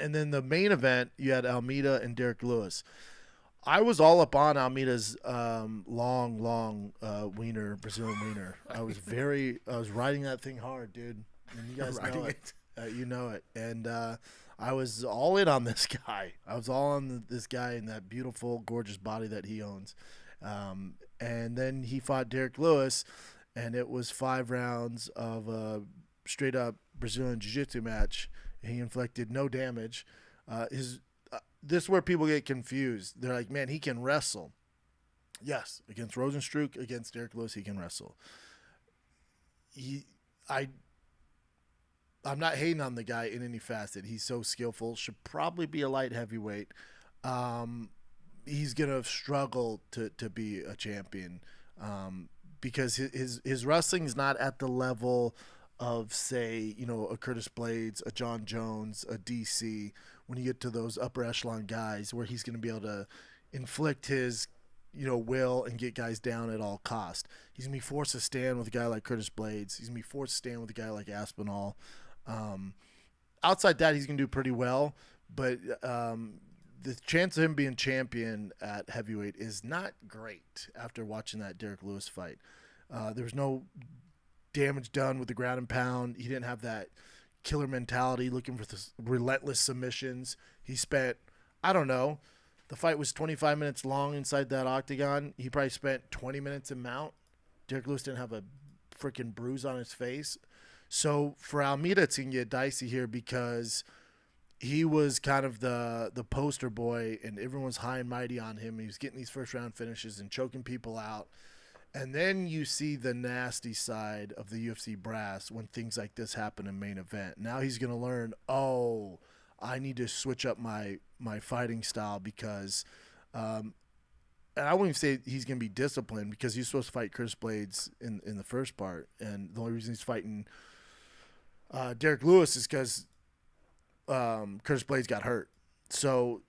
And then the main event, you had Almeida and Derrick Lewis. I was all up on Almeida's long wiener, Brazilian wiener. I was riding that thing hard, dude. And you guys know it. You know it. And I was all in on this guy. I was all on this guy and that beautiful, gorgeous body that he owns. And then he fought Derrick Lewis, and it was 5 rounds of a straight up Brazilian Jiu-Jitsu match. He inflicted no damage. This is where people get confused. They're like, man, he can wrestle. Yes, against Rosenstruck, against Derrick Lewis, he can wrestle. I'm not hating on the guy in any facet. He's so skillful. Should probably be a light heavyweight. He's gonna struggle to be a champion because his wrestling is not at the level of, say, a Curtis Blades, a John Jones, a DC. When you get to those upper echelon guys, where he's gonna be able to inflict his will and get guys down at all cost. He's gonna be forced to stand with a guy like Curtis Blades. He's gonna be forced to stand with a guy like Aspinall. Outside that, he's gonna do pretty well, but the chance of him being champion at heavyweight is not great after watching that Derrick Lewis fight. There was no damage done with the ground and pound. He didn't have that killer mentality looking for the relentless submissions. He spent, I don't know, the fight was 25 minutes long inside that octagon. He probably spent 20 minutes in mount. Derrick Lewis didn't have a freaking bruise on his face. So for Almeida, it's going to get dicey here because he was kind of the poster boy, and everyone's high and mighty on him. He was getting these first-round finishes and choking people out. And then you see the nasty side of the UFC brass when things like this happen in main event. Now he's going to learn, I need to switch up my fighting style because and I wouldn't even say he's going to be disciplined because he's supposed to fight Curtis Blades in the first part. And the only reason he's fighting Derrick Lewis is because Curtis Blades got hurt. So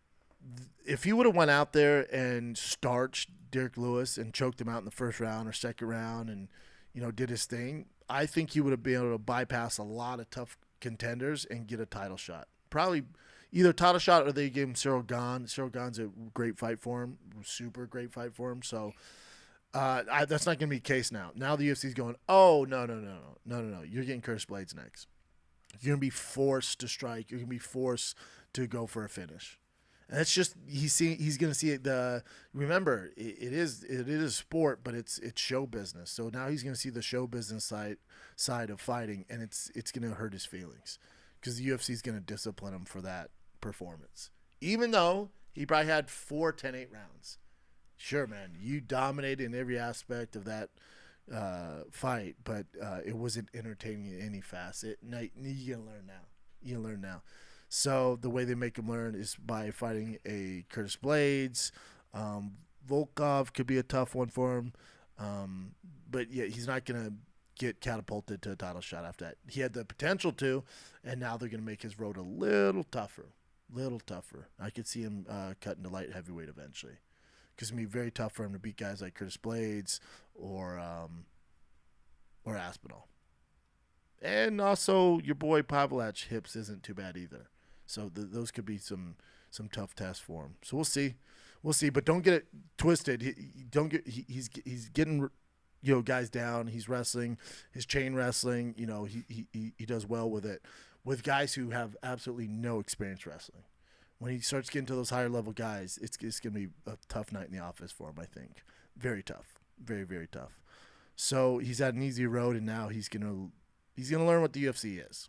if he would have went out there and starched Derrick Lewis and choked him out in the first round or second round and, did his thing, I think he would have been able to bypass a lot of tough contenders and get a title shot. Probably either title shot or they gave him Cyril Gane. Cyril Gane's a great fight for him, super great fight for him. So that's not going to be the case now. Now the UFC's going, no. You're getting Curtis Blades next. You're going to be forced to strike. You're going to be forced to go for a finish. And it's just he's going to see it. Remember, it is a sport, but it's show business. So now he's going to see the show business side of fighting, and it's going to hurt his feelings because the UFC is going to discipline him for that performance. Even though he probably had 4 10-8 rounds. Sure, man, you dominated in every aspect of that fight, but it wasn't entertaining in any facet. Now, you're going to learn now. You're going to learn now. So the way they make him learn is by fighting a Curtis Blades. Volkov could be a tough one for him. But yeah, he's not going to get catapulted to a title shot after that. He had the potential to, and now they're going to make his road a little tougher. I could see him cutting to light heavyweight eventually. Because it's going to be very tough for him to beat guys like Curtis Blades or Aspinall. And also, your boy Pavlac's hips isn't too bad either. So those could be some tough tests for him. So we'll see. But don't get it twisted. He's getting guys down. He's wrestling, his chain wrestling. He does well with it. With guys who have absolutely no experience wrestling, when he starts getting to those higher level guys, it's going to be a tough night in the office for him. I think very tough, very tough. So he's had an easy road, and now he's gonna learn what the UFC is.